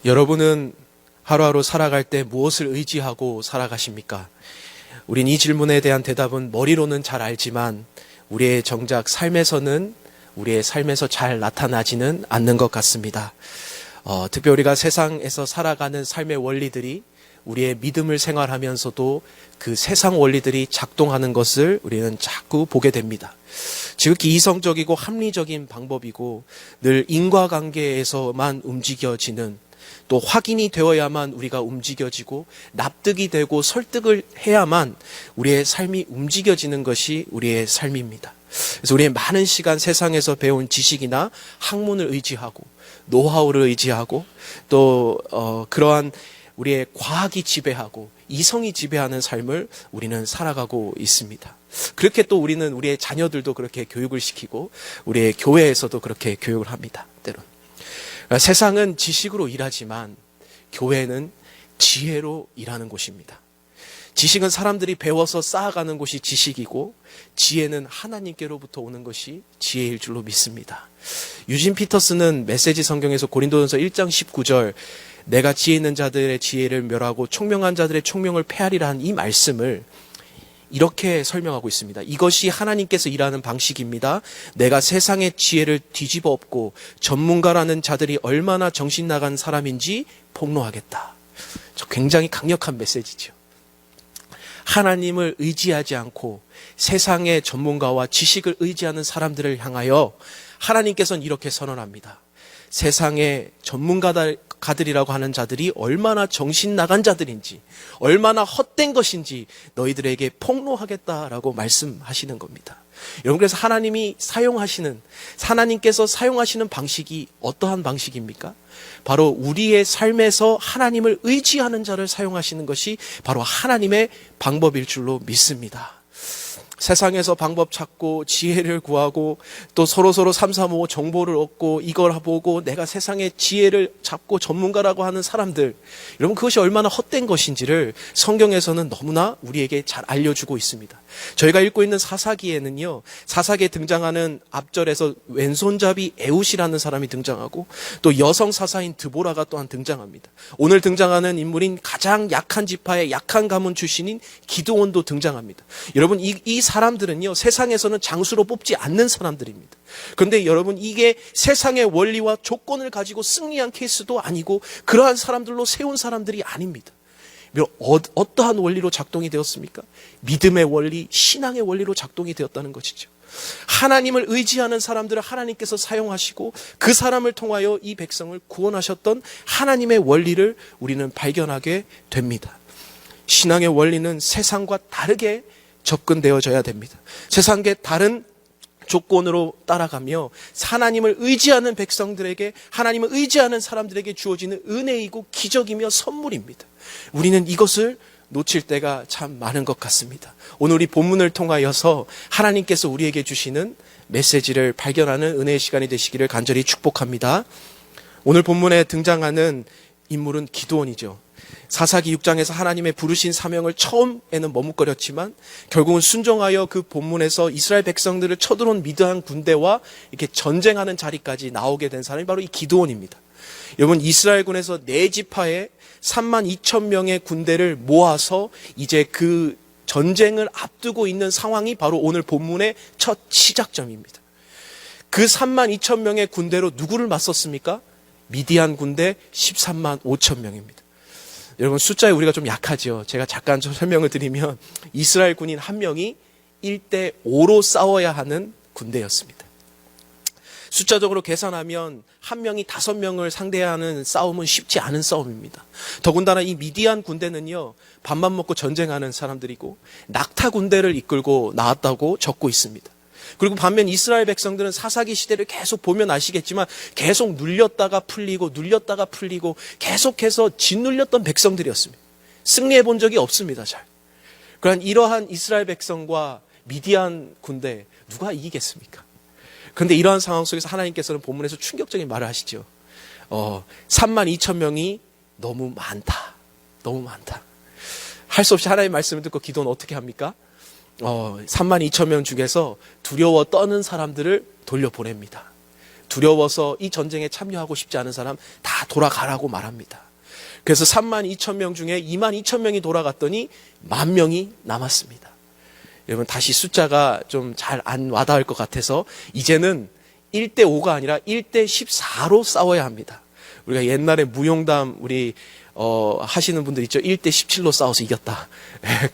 여러분은 하루하루 살아갈 때 무엇을 의지하고 살아가십니까? 우린 이 질문에 대한 대답은 머리로는 잘 알지만 우리의 정작 우리의 삶에서 잘 나타나지는 않는 것 같습니다. 특별히 우리가 세상에서 살아가는 삶의 원리들이 우리의 믿음을 생활하면서도 그 세상 원리들이 작동하는 것을 우리는 자꾸 보게 됩니다. 지극히 이성적이고 합리적인 방법이고 늘 인과관계에서만 움직여지는, 또 확인이 되어야만 우리가 움직여지고 납득이 되고 설득을 해야만 우리의 삶이 움직여지는 것이 우리의 삶입니다. 그래서 우리의 많은 시간 세상에서 배운 지식이나 학문을 의지하고 노하우를 의지하고 또 그러한 우리의 과학이 지배하고 이성이 지배하는 삶을 우리는 살아가고 있습니다. 그렇게 또 우리는 우리의 자녀들도 그렇게 교육을 시키고 우리의 교회에서도 그렇게 교육을 합니다. 때론 세상은 지식으로 일하지만 교회는 지혜로 일하는 곳입니다. 지식은 사람들이 배워서 쌓아가는 곳이 지식이고 지혜는 하나님께로부터 오는 것이 지혜일 줄로 믿습니다. 유진 피터스는 메시지 성경에서 고린도전서 1장 19절 내가 지혜 있는 자들의 지혜를 멸하고 총명한 자들의 총명을 폐하리라 한 이 말씀을 이렇게 설명하고 있습니다. 이것이 하나님께서 일하는 방식입니다. 내가 세상의 지혜를 뒤집어 엎고 전문가라는 자들이 얼마나 정신 나간 사람인지 폭로하겠다. 굉장히 강력한 메시지죠. 하나님을 의지하지 않고 세상의 전문가와 지식을 의지하는 사람들을 향하여 하나님께서는 이렇게 선언합니다. 세상의 전문가들이라고 하는 자들이 얼마나 정신 나간 자들인지, 얼마나 헛된 것인지 너희들에게 폭로하겠다라고 말씀하시는 겁니다. 여러분, 그래서 하나님께서 사용하시는 방식이 어떠한 방식입니까? 바로 우리의 삶에서 하나님을 의지하는 자를 사용하시는 것이 바로 하나님의 방법일 줄로 믿습니다. 세상에서 방법 찾고 지혜를 구하고 또 서로 삼삼오오 정보를 얻고 이걸 보고 내가 세상의 지혜를 잡고 전문가라고 하는 사람들, 여러분 그것이 얼마나 헛된 것인지를 성경에서는 너무나 우리에게 잘 알려주고 있습니다. 저희가 읽고 있는 사사기에는요, 사사기에 등장하는 앞절에서 왼손잡이 에웃이라는 사람이 등장하고 또 여성 사사인 드보라가 또한 등장합니다. 오늘 등장하는 인물인 가장 약한 지파의 약한 가문 출신인 기드온도 등장합니다. 여러분 이 사람들은요, 세상에서는 장수로 뽑지 않는 사람들입니다. 그런데 여러분, 이게 세상의 원리와 조건을 가지고 승리한 케이스도 아니고 그러한 사람들로 세운 사람들이 아닙니다. 어떠한 원리로 작동이 되었습니까? 믿음의 원리, 신앙의 원리로 작동이 되었다는 것이죠. 하나님을 의지하는 사람들을 하나님께서 사용하시고 그 사람을 통하여 이 백성을 구원하셨던 하나님의 원리를 우리는 발견하게 됩니다. 신앙의 원리는 세상과 다르게 접근되어져야 됩니다. 세상과 다른 조건으로 따라가며 하나님을 의지하는 백성들에게, 하나님을 의지하는 사람들에게 주어지는 은혜이고 기적이며 선물입니다. 우리는 이것을 놓칠 때가 참 많은 것 같습니다. 오늘 이 본문을 통하여서 하나님께서 우리에게 주시는 메시지를 발견하는 은혜의 시간이 되시기를 간절히 축복합니다. 오늘 본문에 등장하는 인물은 기드온이죠. 사사기 6장에서 하나님의 부르신 사명을 처음에는 머뭇거렸지만 결국은 순종하여 그 본문에서 이스라엘 백성들을 쳐들어온 미드안 군대와 이렇게 전쟁하는 자리까지 나오게 된 사람이 바로 이 기드온입니다. 여러분, 이스라엘군에서 네 지파에 32,000명의 군대를 모아서 이제 그 전쟁을 앞두고 있는 상황이 바로 오늘 본문의 첫 시작점입니다. 그 32,000명의 군대로 누구를 맞섰습니까? 미디안 군대 13만 5천 명입니다. 여러분, 숫자에 우리가 좀 약하죠. 제가 잠깐 설명을 드리면 이스라엘 군인 한 명이 1대 5로 싸워야 하는 군대였습니다. 숫자적으로 계산하면 한 명이 5명을 상대하는 싸움은 쉽지 않은 싸움입니다. 더군다나 이 미디안 군대는요, 밥만 먹고 전쟁하는 사람들이고 낙타 군대를 이끌고 나왔다고 적고 있습니다. 그리고 반면 이스라엘 백성들은 사사기 시대를 계속 보면 아시겠지만 계속 눌렸다가 풀리고 계속해서 짓눌렸던 백성들이었습니다. 승리해 본 적이 없습니다. 잘. 그러한 이러한 이스라엘 백성과 미디안 군대 누가 이기겠습니까? 그런데 이러한 상황 속에서 하나님께서는 본문에서 충격적인 말을 하시죠. 32,000명이 너무 많다. 할 수 없이 하나님의 말씀을 듣고 기도는 어떻게 합니까? 32,000명 중에서 두려워 떠는 사람들을 돌려보냅니다. 두려워서 이 전쟁에 참여하고 싶지 않은 사람 다 돌아가라고 말합니다. 그래서 32,000명 중에 22,000명이 돌아갔더니 10,000명이 남았습니다. 여러분, 다시 숫자가 좀 잘 안 와닿을 것 같아서 이제는 1대5가 아니라 1대14로 싸워야 합니다. 우리가 옛날에 무용담 우리 하시는 분들 있죠. 1대17로 싸워서 이겼다.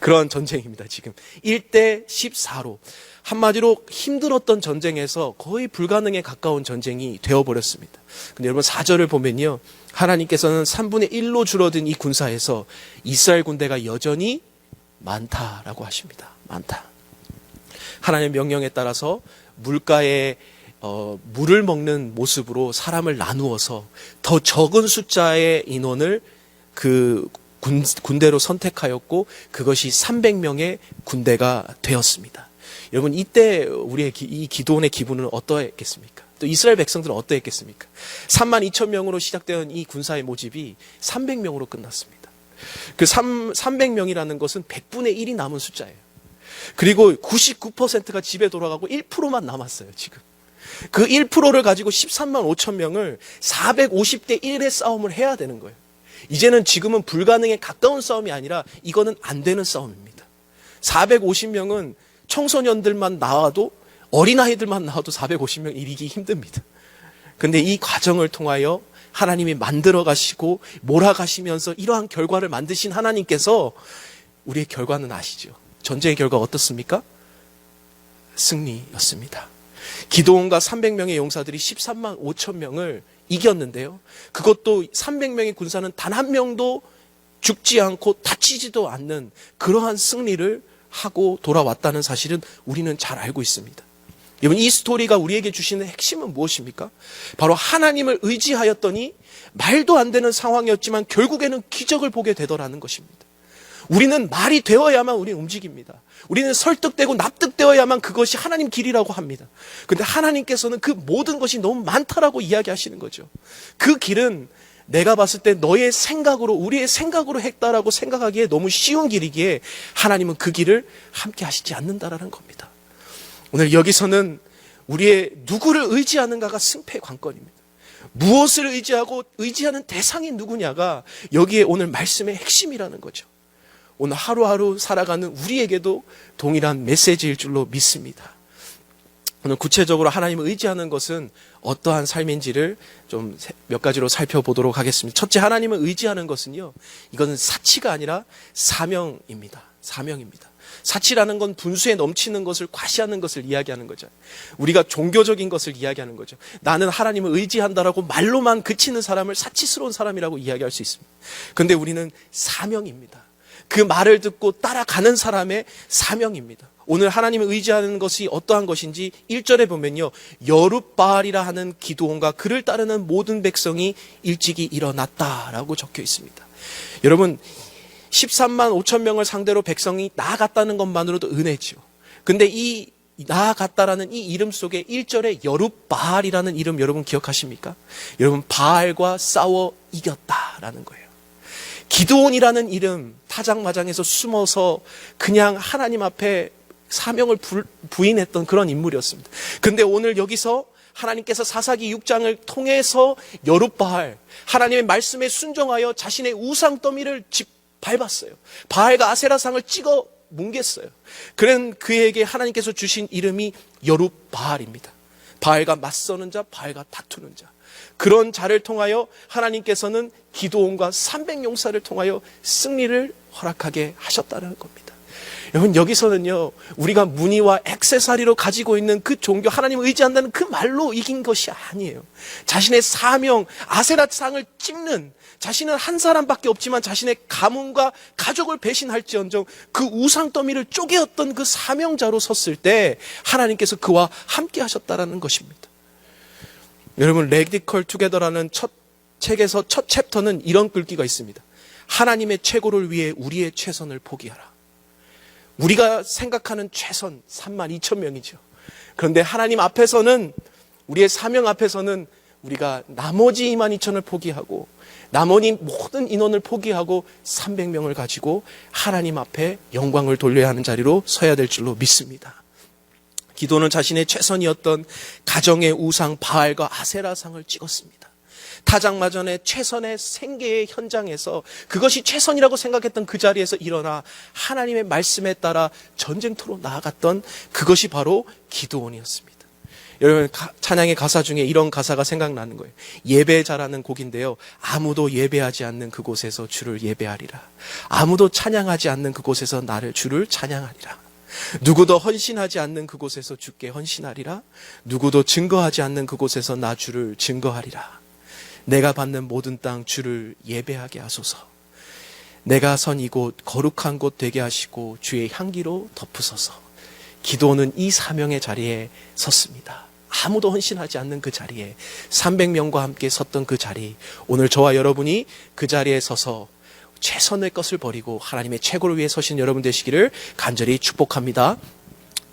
그런 전쟁입니다. 지금 1대14로. 한마디로 힘들었던 전쟁에서 거의 불가능에 가까운 전쟁이 되어버렸습니다. 근데 여러분 4절을 보면요, 하나님께서는 3분의 1로 줄어든 이 군사에서 이스라엘 군대가 여전히 많다라고 하십니다. 많다. 하나님의 명령에 따라서 물가에 물을 먹는 모습으로 사람을 나누어서 더 적은 숫자의 인원을 그 군대로 선택하였고, 그것이 300명의 군대가 되었습니다. 여러분, 이때 우리의 이 기도원의 기분은 어떠했겠습니까? 또 이스라엘 백성들은 어떠했겠습니까? 32,000명으로 시작되는 이 군사의 모집이 300명으로 끝났습니다. 그 300명이라는 것은 100분의 1이 남은 숫자예요. 그리고 99%가 집에 돌아가고 1%만 남았어요, 지금. 그 1%를 가지고 13만 5천 명을 450대 1의 싸움을 해야 되는 거예요. 이제는 지금은 불가능에 가까운 싸움이 아니라 이거는 안 되는 싸움입니다. 450명은 청소년들만 나와도, 어린아이들만 나와도 450명 이기기 힘듭니다. 근데 이 과정을 통하여 하나님이 만들어 가시고 몰아가시면서 이러한 결과를 만드신 하나님께서 우리의 결과는 아시죠? 전쟁의 결과 어떻습니까? 승리였습니다. 기드온과 300명의 용사들이 13만 5천 명을 이겼는데요. 그것도 300명의 군사는 단 한 명도 죽지 않고 다치지도 않는 그러한 승리를 하고 돌아왔다는 사실은 우리는 잘 알고 있습니다. 여러분, 이 스토리가 우리에게 주시는 핵심은 무엇입니까? 바로 하나님을 의지하였더니 말도 안 되는 상황이었지만 결국에는 기적을 보게 되더라는 것입니다. 우리는 말이 되어야만 우리는 움직입니다. 우리는 설득되고 납득되어야만 그것이 하나님 길이라고 합니다. 그런데 하나님께서는 그 모든 것이 너무 많다라고 이야기하시는 거죠. 그 길은 내가 봤을 때 너의 생각으로, 우리의 생각으로 했다라고 생각하기에 너무 쉬운 길이기에 하나님은 그 길을 함께 하시지 않는다라는 겁니다. 오늘 여기서는 우리의 누구를 의지하는가가 승패의 관건입니다. 무엇을 의지하고 의지하는 대상이 누구냐가 여기에 오늘 말씀의 핵심이라는 거죠. 오늘 하루하루 살아가는 우리에게도 동일한 메시지일 줄로 믿습니다. 오늘 구체적으로 하나님을 의지하는 것은 어떠한 삶인지를 좀 몇 가지로 살펴보도록 하겠습니다. 첫째, 하나님을 의지하는 것은요, 이것은 사치가 아니라 사명입니다. 사명입니다. 사치라는 건 분수에 넘치는 것을 과시하는 것을 이야기하는 거죠. 우리가 종교적인 것을 이야기하는 거죠. 나는 하나님을 의지한다라고 말로만 그치는 사람을 사치스러운 사람이라고 이야기할 수 있습니다. 그런데 우리는 사명입니다. 그 말을 듣고 따라가는 사람의 사명입니다. 오늘 하나님을 의지하는 것이 어떠한 것인지 1절에 보면요, 여룻바알이라 하는 기드온과 그를 따르는 모든 백성이 일찍이 일어났다라고 적혀 있습니다. 여러분, 13만 5천 명을 상대로 백성이 나아갔다는 것만으로도 은혜죠. 근데 이 나아갔다라는 이 이름 속에 1절에 여룻바알이라는 이름 여러분 기억하십니까? 여러분, 바알과 싸워 이겼다라는 거예요. 기드온이라는 이름, 타작마장에서 숨어서 그냥 하나님 앞에 사명을 부인했던 그런 인물이었습니다. 근데 오늘 여기서 하나님께서 사사기 6장을 통해서 여룻바알, 하나님의 말씀에 순종하여 자신의 우상 더미를 밟았어요. 바알과 아세라상을 찍어 뭉갰어요. 그런 그에게 하나님께서 주신 이름이 여룻바알입니다. 바알과 맞서는 자, 바알과 다투는 자. 그런 자를 통하여 하나님께서는 기드온과 300용사를 통하여 승리를 허락하게 하셨다는 겁니다. 여러분, 여기서는요, 우리가 문의와 액세서리로 가지고 있는 그 종교, 하나님을 의지한다는 그 말로 이긴 것이 아니에요. 자신의 사명, 아세라상을 찍는, 자신은 한 사람밖에 없지만 자신의 가문과 가족을 배신할지언정 그 우상 더미를 쪼개었던 그 사명자로 섰을 때 하나님께서 그와 함께 하셨다라는 것입니다. 여러분, 레디컬 투게더라는 첫 책에서 첫 챕터는 이런 글귀가 있습니다. 하나님의 최고를 위해 우리의 최선을 포기하라. 우리가 생각하는 최선 32,000명이죠. 그런데 하나님 앞에서는, 우리의 사명 앞에서는 우리가 나머지 22,000을 포기하고 나머지 모든 인원을 포기하고 300명을 가지고 하나님 앞에 영광을 돌려야 하는 자리로 서야 될 줄로 믿습니다. 기도는 자신의 최선이었던 가정의 우상 바알과 아세라상을 찍었습니다. 타작마전의 최선의 생계의 현장에서 그것이 최선이라고 생각했던 그 자리에서 일어나 하나님의 말씀에 따라 전쟁터로 나아갔던 그것이 바로 기드온이었습니다. 여러분, 찬양의 가사 중에 이런 가사가 생각나는 거예요. 예배자라는 곡인데요. 아무도 예배하지 않는 그곳에서 주를 예배하리라. 아무도 찬양하지 않는 그곳에서 나를 주를 찬양하리라. 누구도 헌신하지 않는 그곳에서 주께 헌신하리라. 누구도 증거하지 않는 그곳에서 나 주를 증거하리라. 내가 받는 모든 땅 주를 예배하게 하소서. 내가 선 이곳 거룩한 곳 되게 하시고 주의 향기로 덮으소서. 기도는 이 사명의 자리에 섰습니다. 아무도 헌신하지 않는 그 자리에 300명과 함께 섰던 그 자리, 오늘 저와 여러분이 그 자리에 서서 최선의 것을 버리고 하나님의 최고를 위해 서신 여러분 되시기를 간절히 축복합니다.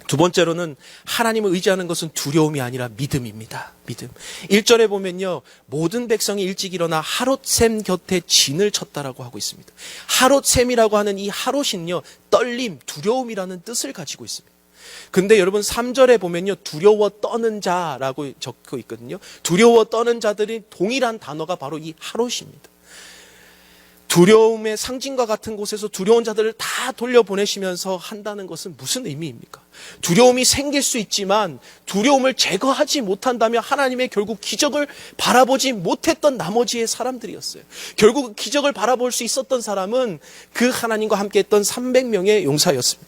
두 번째로는 하나님을 의지하는 것은 두려움이 아니라 믿음입니다. 믿음. 1절에 보면요, 모든 백성이 일찍 일어나 하롯샘 곁에 진을 쳤다라고 하고 있습니다. 하롯샘이라고 하는 이 하롯은요, 떨림, 두려움이라는 뜻을 가지고 있습니다. 근데 여러분 3절에 보면요, 두려워 떠는 자라고 적혀 있거든요. 두려워 떠는 자들이 동일한 단어가 바로 이 하롯입니다. 두려움의 상징과 같은 곳에서 두려운 자들을 다 돌려보내시면서 한다는 것은 무슨 의미입니까? 두려움이 생길 수 있지만 두려움을 제거하지 못한다면 하나님의 결국 기적을 바라보지 못했던 나머지의 사람들이었어요. 결국 기적을 바라볼 수 있었던 사람은 그 하나님과 함께했던 300명의 용사였습니다.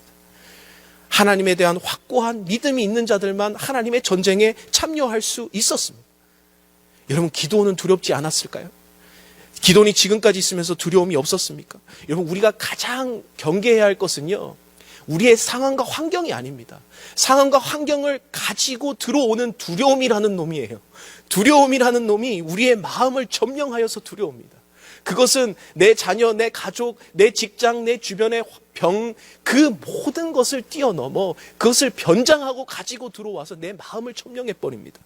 하나님에 대한 확고한 믿음이 있는 자들만 하나님의 전쟁에 참여할 수 있었습니다. 여러분, 기도는 두렵지 않았을까요? 기도는 지금까지 있으면서 두려움이 없었습니까? 여러분, 우리가 가장 경계해야 할 것은요, 우리의 상황과 환경이 아닙니다. 상황과 환경을 가지고 들어오는 두려움이라는 놈이에요. 두려움이라는 놈이 우리의 마음을 점령하여서 두려웁니다. 그것은 내 자녀, 내 가족, 내 직장, 내 주변의 병, 그 모든 것을 뛰어넘어 그것을 변장하고 가지고 들어와서 내 마음을 점령해버립니다.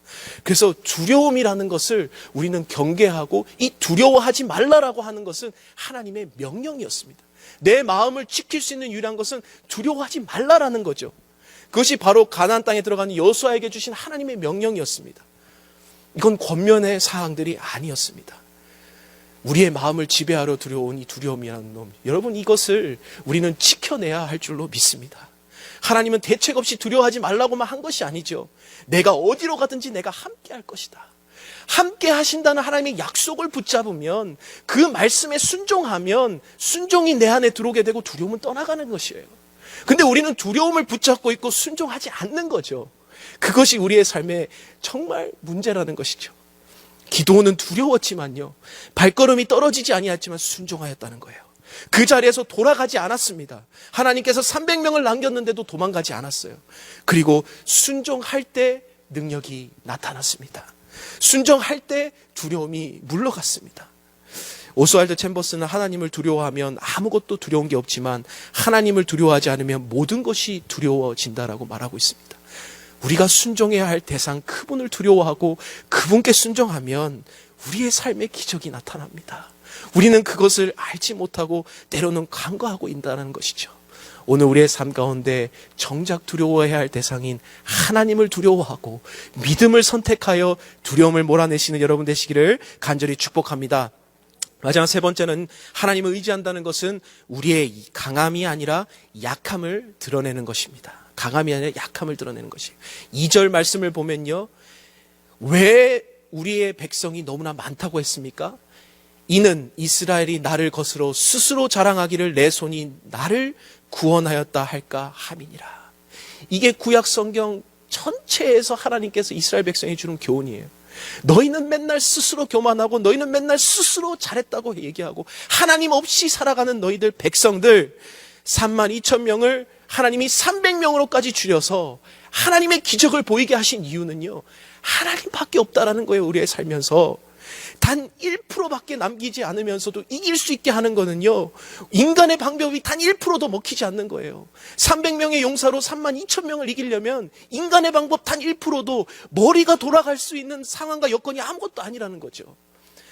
그래서 두려움이라는 것을 우리는 경계하고, 이 두려워하지 말라라고 하는 것은 하나님의 명령이었습니다. 내 마음을 지킬 수 있는 유일한 것은 두려워하지 말라라는 거죠. 그것이 바로 가나안 땅에 들어가는 여호수아에게 주신 하나님의 명령이었습니다. 이건 권면의 사항들이 아니었습니다. 우리의 마음을 지배하러 들여온 이 두려움이라는 놈, 여러분, 이것을 우리는 지켜내야 할 줄로 믿습니다. 하나님은 대책 없이 두려워하지 말라고만 한 것이 아니죠. 내가 어디로 가든지 내가 함께 할 것이다. 함께 하신다는 하나님의 약속을 붙잡으면, 그 말씀에 순종하면 순종이 내 안에 들어오게 되고 두려움은 떠나가는 것이에요. 근데 우리는 두려움을 붙잡고 있고 순종하지 않는 거죠. 그것이 우리의 삶의 정말 문제라는 것이죠. 기도는 두려웠지만요, 발걸음이 떨어지지 아니했지만 순종하였다는 거예요. 그 자리에서 돌아가지 않았습니다. 하나님께서 300명을 남겼는데도 도망가지 않았어요. 그리고 순종할 때 능력이 나타났습니다. 순종할 때 두려움이 물러갔습니다. 오스왈드 챔버스는 하나님을 두려워하면 아무것도 두려운 게 없지만 하나님을 두려워하지 않으면 모든 것이 두려워진다라고 말하고 있습니다. 우리가 순종해야 할 대상, 그분을 두려워하고 그분께 순종하면 우리의 삶에 기적이 나타납니다. 우리는 그것을 알지 못하고 때로는 간과하고 있다는 것이죠. 오늘 우리의 삶 가운데 정작 두려워해야 할 대상인 하나님을 두려워하고 믿음을 선택하여 두려움을 몰아내시는 여러분 되시기를 간절히 축복합니다. 마지막 세 번째는, 하나님을 의지한다는 것은 우리의 강함이 아니라 약함을 드러내는 것입니다. 강함이 아니라 약함을 드러내는 것이에요. 2절 말씀을 보면요, 왜 우리의 백성이 너무나 많다고 했습니까? 이는 이스라엘이 나를 거스러 스스로 자랑하기를 내 손이 나를 구원하였다 할까 함이니라. 이게 구약 성경 전체에서 하나님께서 이스라엘 백성에 주는 교훈이에요. 너희는 맨날 스스로 교만하고 너희는 맨날 스스로 잘했다고 얘기하고 하나님 없이 살아가는 너희들 백성들 32,000명을 하나님이 300명으로까지 줄여서 하나님의 기적을 보이게 하신 이유는요, 하나님밖에 없다라는 거예요. 우리의 살면서 단 1%밖에 남기지 않으면서도 이길 수 있게 하는 거는요, 인간의 방법이 단 1%도 먹히지 않는 거예요. 300명의 용사로 32,000명을 이기려면 인간의 방법 단 1%도 머리가 돌아갈 수 있는 상황과 여건이 아무것도 아니라는 거죠.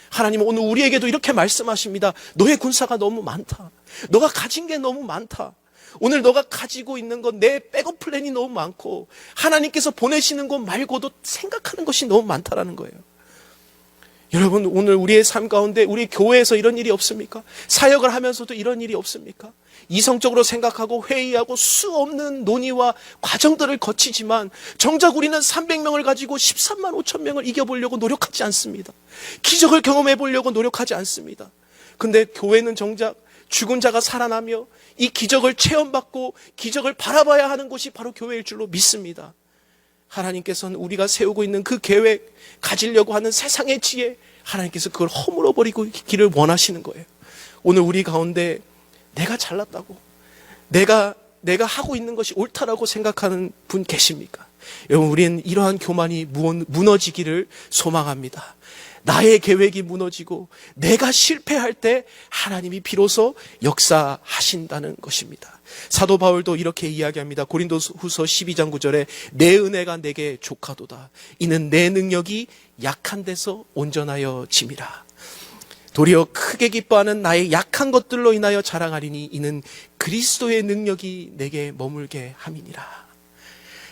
하나님은 오늘 우리에게도 이렇게 말씀하십니다. 너의 군사가 너무 많다. 너가 가진 게 너무 많다. 오늘 너가 가지고 있는 것, 내 백업 플랜이 너무 많고 하나님께서 보내시는 것 말고도 생각하는 것이 너무 많다라는 거예요. 여러분, 오늘 우리의 삶 가운데 우리 교회에서 이런 일이 없습니까? 사역을 하면서도 이런 일이 없습니까? 이성적으로 생각하고 회의하고 수 없는 논의와 과정들을 거치지만 정작 우리는 300명을 가지고 13만 5천 명을 이겨보려고 노력하지 않습니다. 기적을 경험해 보려고 노력하지 않습니다. 근데 교회는 정작 죽은 자가 살아나며 이 기적을 체험받고 기적을 바라봐야 하는 곳이 바로 교회일 줄로 믿습니다. 하나님께서는 우리가 세우고 있는 그 계획, 가지려고 하는 세상의 지혜, 하나님께서 그걸 허물어버리고 있기를 원하시는 거예요. 오늘 우리 가운데 내가 잘났다고, 내가 하고 있는 것이 옳다라고 생각하는 분 계십니까? 여러분, 우리는 이러한 교만이 무너지기를 소망합니다. 나의 계획이 무너지고 내가 실패할 때 하나님이 비로소 역사하신다는 것입니다. 사도 바울도 이렇게 이야기합니다. 고린도후서 12장 9절에 내 은혜가 내게 족하도다. 이는 내 능력이 약한 데서 온전하여 짐이라. 도리어 크게 기뻐하는 나의 약한 것들로 인하여 자랑하리니 이는 그리스도의 능력이 내게 머물게 함이니라.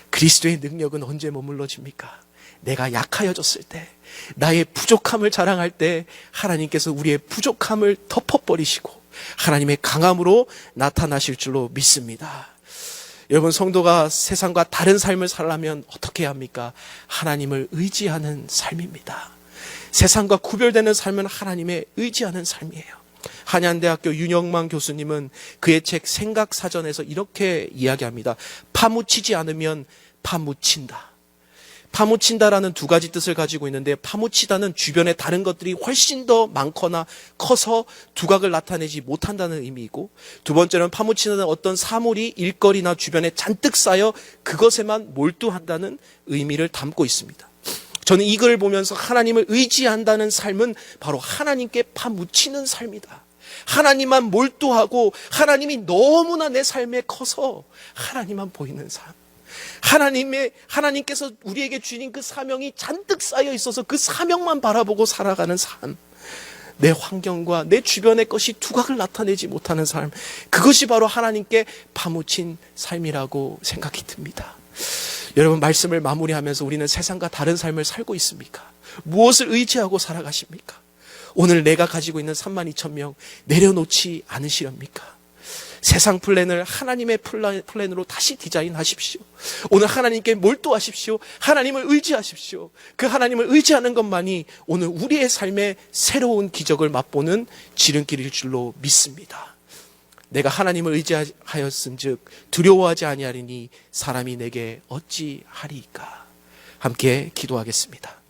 그리스도의 능력은 언제 머물러집니까? 내가 약하여졌을 때, 나의 부족함을 자랑할 때 하나님께서 우리의 부족함을 덮어버리시고 하나님의 강함으로 나타나실 줄로 믿습니다. 여러분, 성도가 세상과 다른 삶을 살려면 어떻게 해야 합니까? 하나님을 의지하는 삶입니다. 세상과 구별되는 삶은 하나님의 의지하는 삶이에요. 한양대학교 윤영만 교수님은 그의 책 생각사전에서 이렇게 이야기합니다. 파묻히지 않으면 파묻힌다. 파묻힌다라는 두 가지 뜻을 가지고 있는데, 파묻히다는 주변에 다른 것들이 훨씬 더 많거나 커서 두각을 나타내지 못한다는 의미이고, 두 번째는 파묻히다는 어떤 사물이 일거리나 주변에 잔뜩 쌓여 그것에만 몰두한다는 의미를 담고 있습니다. 저는 이 글을 보면서 하나님을 의지한다는 삶은 바로 하나님께 파묻히는 삶이다. 하나님만 몰두하고 하나님이 너무나 내 삶에 커서 하나님만 보이는 삶. 하나님께서 우리에게 주신 그 사명이 잔뜩 쌓여 있어서 그 사명만 바라보고 살아가는 삶. 내 환경과 내 주변의 것이 두각을 나타내지 못하는 삶. 그것이 바로 하나님께 파묻힌 삶이라고 생각이 듭니다. 여러분, 말씀을 마무리하면서 우리는 세상과 다른 삶을 살고 있습니까? 무엇을 의지하고 살아가십니까? 오늘 내가 가지고 있는 32,000명 내려놓지 않으시렵니까? 세상 플랜을 하나님의 플랜으로 다시 디자인하십시오. 오늘 하나님께 몰두하십시오. 하나님을 의지하십시오. 그 하나님을 의지하는 것만이 오늘 우리의 삶에 새로운 기적을 맛보는 지름길일 줄로 믿습니다. 내가 하나님을 의지하였은즉 두려워하지 아니하리니 사람이 내게 어찌하리이까. 함께 기도하겠습니다.